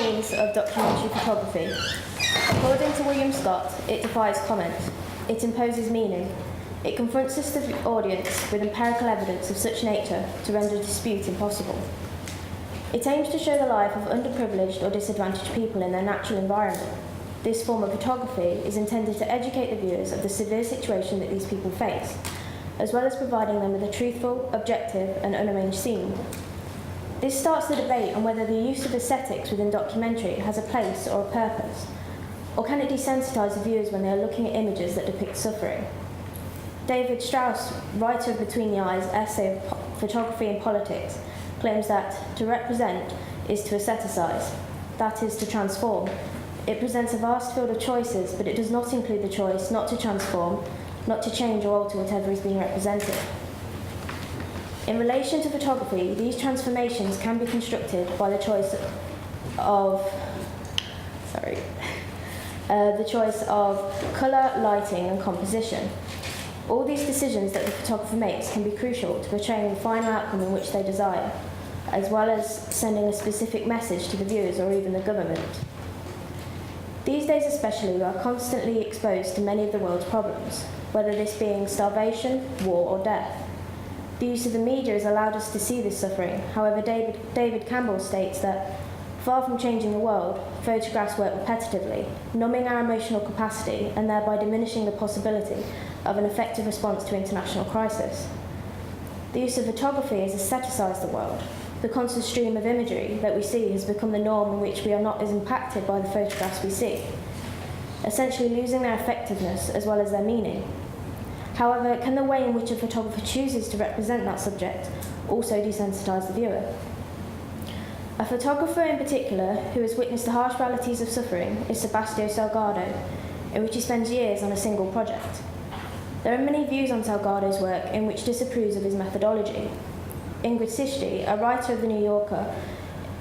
means of documentary photography. According to William Scott, it defies comment. It imposes meaning. It confronts us, the audience, with empirical evidence of such nature to render dispute impossible. It aims to show the life of underprivileged or disadvantaged people in their natural environment. This form of photography is intended to educate the viewers of the severe situation that these people face, as well as providing them with a truthful, objective, and unarranged scene. This starts the debate on whether the use of aesthetics within documentary has a place or a purpose, or can it desensitise the viewers when they are looking at images that depict suffering. David Strauss, writer of Between the Eyes' essay of Photography and Politics, claims that to represent is to aestheticize, that is, to transform. It presents a vast field of choices, but it does not include the choice not to transform, not to change or alter whatever is being represented. In relation to photography, these transformations can be constructed by the choice of colour, lighting, and composition. All these decisions that the photographer makes can be crucial to portraying the final outcome in which they desire, as well as sending a specific message to the viewers or even the government. These days especially, we are constantly exposed to many of the world's problems, whether this being starvation, war, or death. The use of the media has allowed us to see this suffering. However, David Campbell states that, far from changing the world, photographs work repetitively, numbing our emotional capacity and thereby diminishing the possibility of an effective response to international crisis. The use of photography has aestheticised the world. The constant stream of imagery that we see has become the norm in which we are not as impacted by the photographs we see, essentially losing their effectiveness as well as their meaning. However, can the way in which a photographer chooses to represent that subject also desensitise the viewer? A photographer in particular who has witnessed the harsh realities of suffering is Sebastião Salgado, in which he spends years on a single project. There are many views on Salgado's work in which disapproves of his methodology. Ingrid Sichty, a writer of The New Yorker,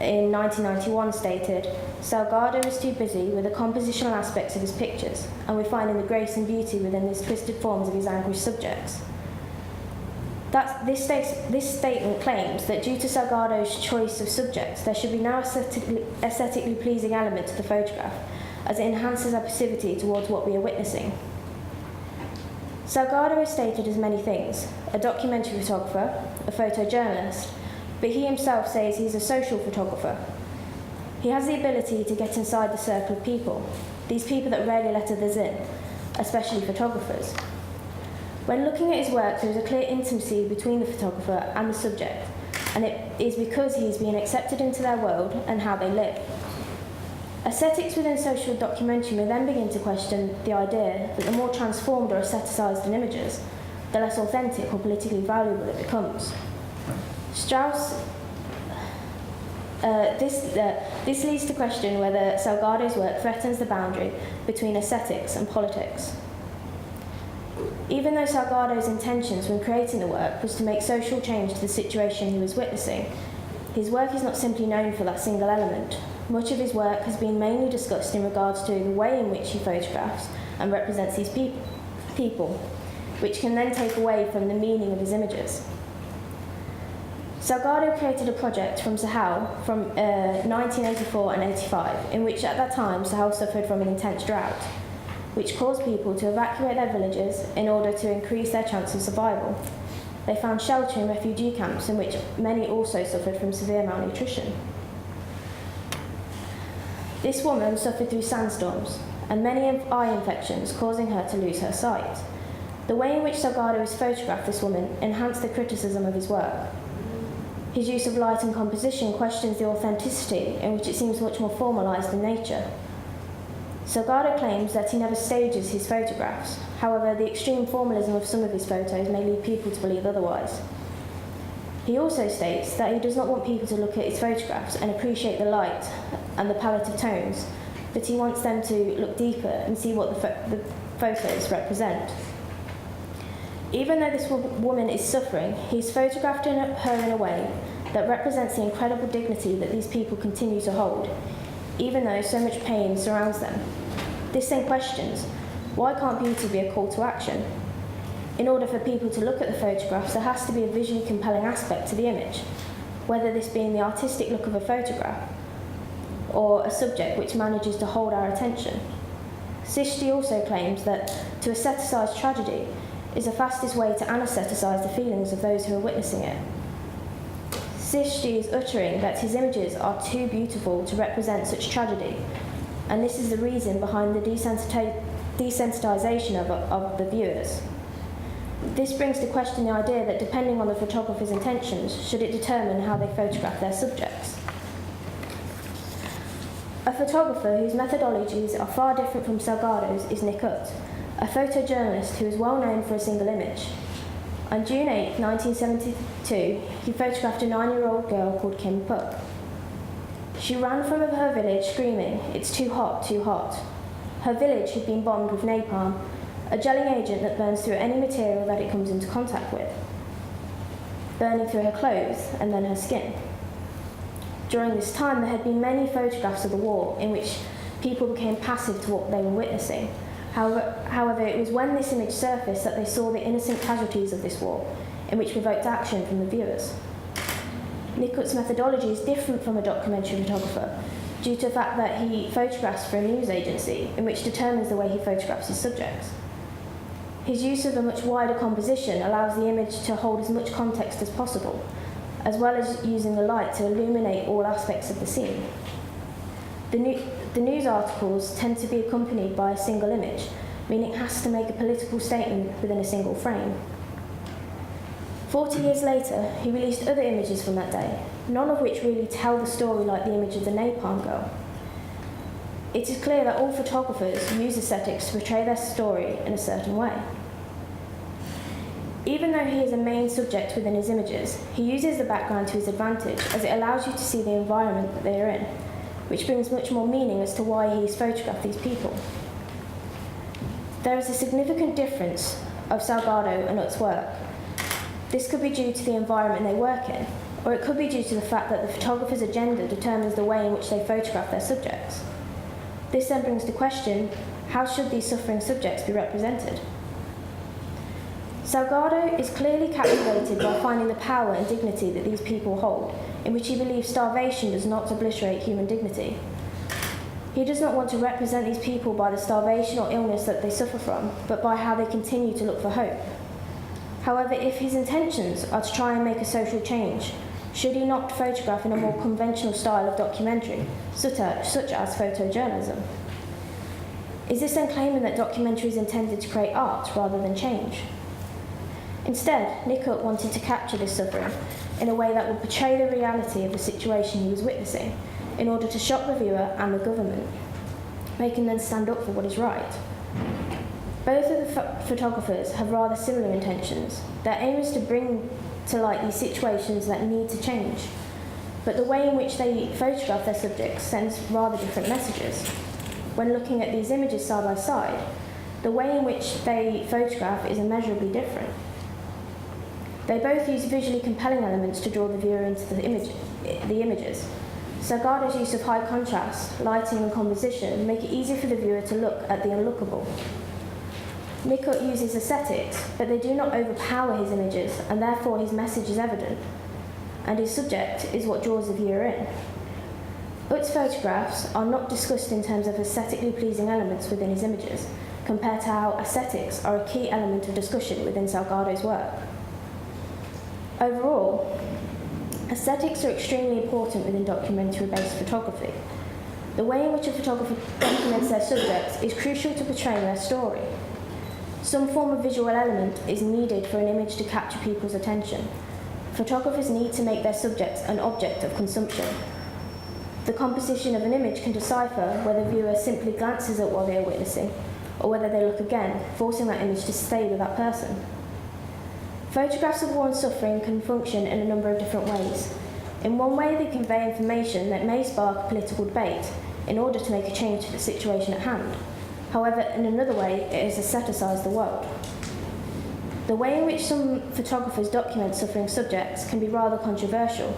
in 1991 stated, "Salgado is too busy with the compositional aspects of his pictures, and we're finding the grace and beauty within these twisted forms of his anguished subjects." This statement claims that due to Salgado's choice of subjects, there should be no aesthetically pleasing element to the photograph, as it enhances our passivity towards what we are witnessing. Salgado is stated as many things: a documentary photographer, a photojournalist, but he himself says he's a social photographer. He has the ability to get inside the circle of people, these people that rarely let others in, especially photographers. When looking at his work, there is a clear intimacy between the photographer and the subject, and it is because he is being accepted into their world and how they live. Aesthetics within social documentary may then begin to question the idea that the more transformed or aestheticised an image is, the less authentic or politically valuable it becomes. Strauss, this leads to question whether Salgado's work threatens the boundary between aesthetics and politics. Even though Salgado's intentions when creating the work was to make social change to the situation he was witnessing, his work is not simply known for that single element. Much of his work has been mainly discussed in regards to the way in which he photographs and represents these people, which can then take away from the meaning of his images. Salgado created a project from Sahel from 1984 and 85, in which at that time Sahel suffered from an intense drought, which caused people to evacuate their villages in order to increase their chance of survival. They found shelter in refugee camps in which many also suffered from severe malnutrition. This woman suffered through sandstorms and many eye infections, causing her to lose her sight. The way in which Salgado has photographed this woman enhanced the criticism of his work. His use of light and composition questions the authenticity, in which it seems much more formalised in nature. Salgado claims that he never stages his photographs. However, the extreme formalism of some of his photos may lead people to believe otherwise. He also states that he does not want people to look at his photographs and appreciate the light and the palette of tones, but he wants them to look deeper and see what the photos represent. Even though this woman is suffering, he's photographed her in a way that represents the incredible dignity that these people continue to hold, even though so much pain surrounds them. This then questions, why can't beauty be a call to action? In order for people to look at the photographs, there has to be a visually compelling aspect to the image, whether this being the artistic look of a photograph, or a subject which manages to hold our attention. Sishti also claims that to aestheticize tragedy is the fastest way to anaestheticize the feelings of those who are witnessing it. Sishti is uttering that his images are too beautiful to represent such tragedy, and this is the reason behind the desensitization of the viewers. This brings to question the idea that depending on the photographer's intentions, should it determine how they photograph their subjects. A photographer whose methodologies are far different from Salgado's is Nick Ut, a photojournalist who is well known for a single image. On June 8, 1972, he photographed a 9-year-old girl called Kim Puk. She ran from her village screaming, "It's too hot, too hot." Her village had been bombed with napalm, a gelling agent that burns through any material that it comes into contact with, burning through her clothes and then her skin. During this time, there had been many photographs of the war in which people became passive to what they were witnessing. However, it was when this image surfaced that they saw the innocent casualties of this war, in which provoked action from the viewers. Nick Ut's methodology is different from a documentary photographer due to the fact that he photographs for a news agency, in which determines the way he photographs his subjects. His use of a much wider composition allows the image to hold as much context as possible, as well as using the light to illuminate all aspects of the scene. The news articles tend to be accompanied by a single image, meaning it has to make a political statement within a single frame. 40 years later, he released other images from that day, none of which really tell the story like the image of the napalm girl. It is clear that all photographers use aesthetics to portray their story in a certain way. Even though he is a main subject within his images, he uses the background to his advantage, as it allows you to see the environment that they are in, which brings much more meaning as to why he's photographed these people. There is a significant difference of Salgado and Ut's work. This could be due to the environment they work in, or it could be due to the fact that the photographer's agenda determines the way in which they photograph their subjects. This then brings to question, how should these suffering subjects be represented? Salgado is clearly captivated by finding the power and dignity that these people hold, in which he believes starvation does not obliterate human dignity. He does not want to represent these people by the starvation or illness that they suffer from, but by how they continue to look for hope. However, if his intentions are to try and make a social change, should he not photograph in a more conventional style of documentary, such as photojournalism? Is this then claiming that documentary is intended to create art rather than change? Instead, Nick Ut wanted to capture this suffering in a way that would portray the reality of the situation he was witnessing, in order to shock the viewer and the government, making them stand up for what is right. Both of the photographers have rather similar intentions. Their aim is to bring to light these situations that need to change, but the way in which they photograph their subjects sends rather different messages. When looking at these images side by side, the way in which they photograph is immeasurably different. They both use visually compelling elements to draw the viewer into the images. Salgado's use of high contrast, lighting and composition make it easy for the viewer to look at the unlookable. Nick Ut uses aesthetics, but they do not overpower his images, and therefore his message is evident, and his subject is what draws the viewer in. Ut's photographs are not discussed in terms of aesthetically pleasing elements within his images, compared to how aesthetics are a key element of discussion within Salgado's work. Overall, aesthetics are extremely important within documentary-based photography. The way in which a photographer documents their subjects is crucial to portraying their story. Some form of visual element is needed for an image to capture people's attention. Photographers need to make their subjects an object of consumption. The composition of an image can decipher whether the viewer simply glances at what they are witnessing, or whether they look again, forcing that image to stay with that person. Photographs of war and suffering can function in a number of different ways. In one way, they convey information that may spark political debate in order to make a change to the situation at hand. However, in another way, it is aestheticize the world. The way in which some photographers document suffering subjects can be rather controversial.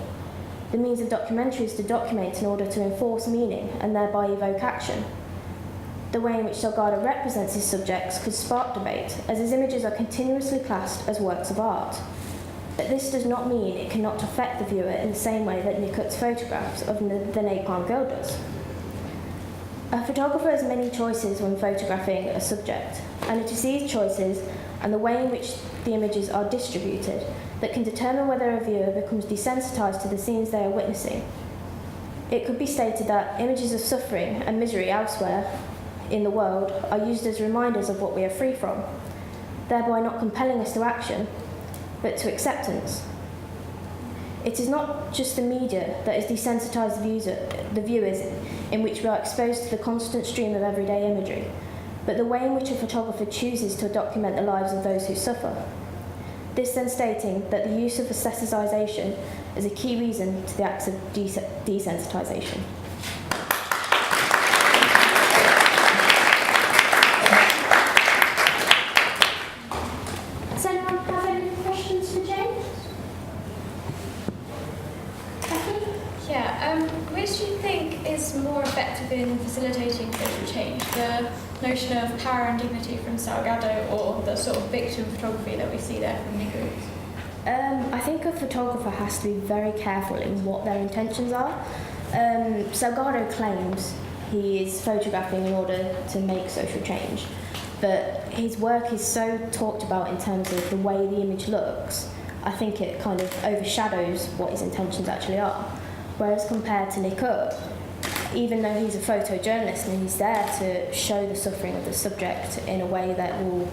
The means of documentary is to document in order to enforce meaning and thereby evoke action. The way in which Salgado represents his subjects could spark debate, as his images are continuously classed as works of art. But this does not mean it cannot affect the viewer in the same way that Nick Ut's photographs of the napalm girl does. A photographer has many choices when photographing a subject, and it is these choices and the way in which the images are distributed that can determine whether a viewer becomes desensitised to the scenes they are witnessing. It could be stated that images of suffering and misery elsewhere in the world are used as reminders of what we are free from, thereby not compelling us to action, but to acceptance. It is not just the media that has desensitised the viewers in which we are exposed to the constant stream of everyday imagery, but the way in which a photographer chooses to document the lives of those who suffer. This then stating that the use of aestheticisation is a key reason to the acts of desensitisation. Does anyone have any questions for Jade? Becky? Yeah, which do you think is more effective in facilitating social change? The notion of power and dignity from Salgado, or the sort of victim photography that we see there from Nichols? I think a photographer has to be very careful in what their intentions are. Salgado claims he is photographing in order to make social change, but his work is so talked about in terms of the way the image looks, I think it kind of overshadows what his intentions actually are. Whereas compared to Nichols, even though he's a photojournalist and he's there to show the suffering of the subject in a way that will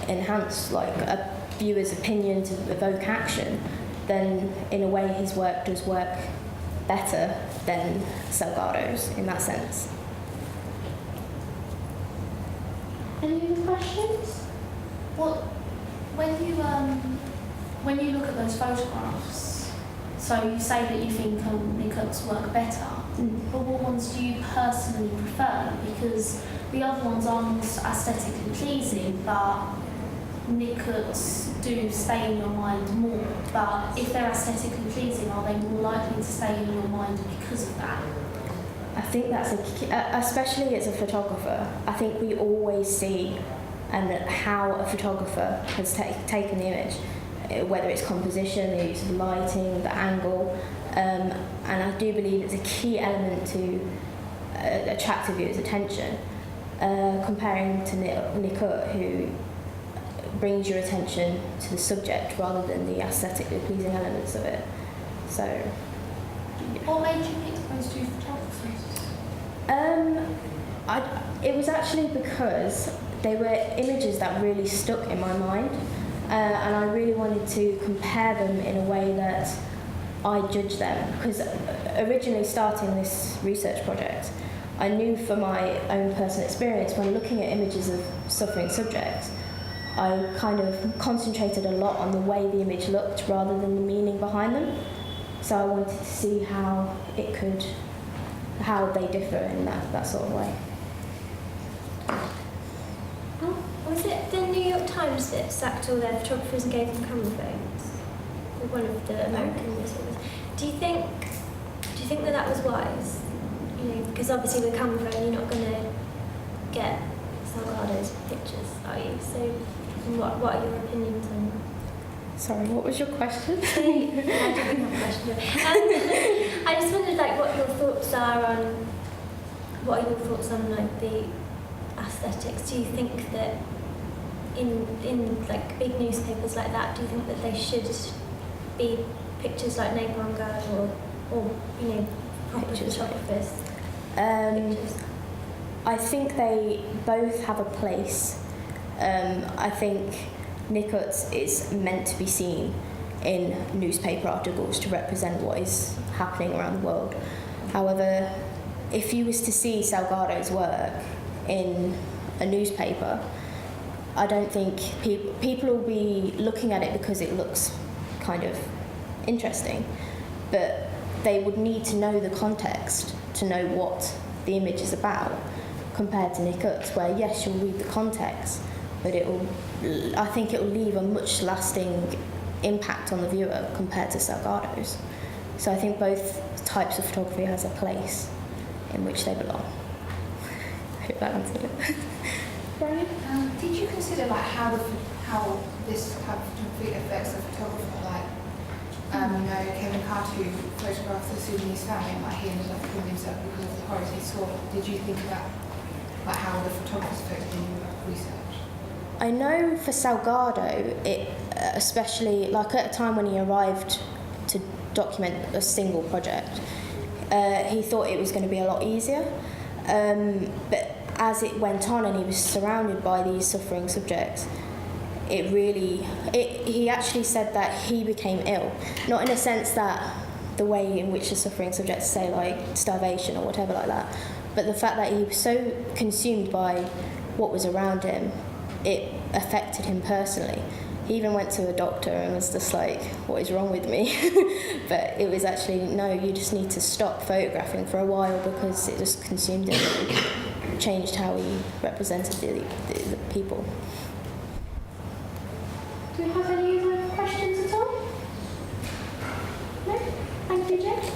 enhance like a viewer's opinion to evoke action, then in a way his work does work better than Salgado's in that sense. Any other questions? Well, when you look at those photographs, so you say that you think Nichols work better, but what ones do you personally prefer? Because the other ones aren't aesthetically pleasing, but Nichols do stay in your mind more. But if they're aesthetically pleasing, are they more likely to stay in your mind because of that? I think that's a key, especially as a photographer, I think we always see and how a photographer has taken the image, whether it's composition, the use of lighting, the angle, and I do believe it's a key element to attract a viewer's attention, comparing to Nichols, who brings your attention to the subject rather than the aesthetically pleasing elements of it. So, What made you pick those two photographers? It was actually because they were images that really stuck in my mind, and I really wanted to compare them in a way that I judged them. Because originally starting this research project, I knew from my own personal experience when looking at images of suffering subjects, I kind of concentrated a lot on the way the image looked rather than the meaning behind them. So I wanted to see how they differ in that sort of way. Was it the New York Times that sacked all their photographers and gave them camera phones? Or one of the American newspapers. Do you think that was wise? You know, because obviously with camera phone you're not going to get Salgado's pictures, are you? So what are your opinions on? Sorry, what was your question? I didn't have a question. I just wondered what your thoughts are on like the aesthetics. Do you think that in like big newspapers like that, do you think that they should be pictures like Napalm Girl or you know proper photographers? Pictures? I think they both have a place. I think Nichols is meant to be seen in newspaper articles to represent what is happening around the world. However, if you was to see Salgado's work in a newspaper, I don't think people will be looking at it because it looks kind of interesting, but they would need to know the context to know what the image is about, compared to Nichols, where yes, you'll read the context, but I think it will leave a much lasting impact on the viewer compared to Salgado's. So I think both types of photography has a place in which they belong. I hope that answered it. Brian? Did you consider how this type of photography affects the photographer? Kevin Carter, who photographed the Sudanese family, he ended up killing himself because of the authority saw, did you think about like how the photographers affected in your research? I know for Salgado, it especially like at a time when he arrived to document a single project, he thought it was going to be a lot easier. But as it went on and he was surrounded by these suffering subjects, he actually said that he became ill, not in a sense that the way in which the suffering subjects say like starvation or whatever like that, but the fact that he was so consumed by what was around him, it affected him personally. He even went to a doctor and was just like, what is wrong with me? But it was actually, no, you just need to stop photographing for a while because it just consumed him and changed how he represented the people. Do we have any other questions at all? No? Thank you, Jade.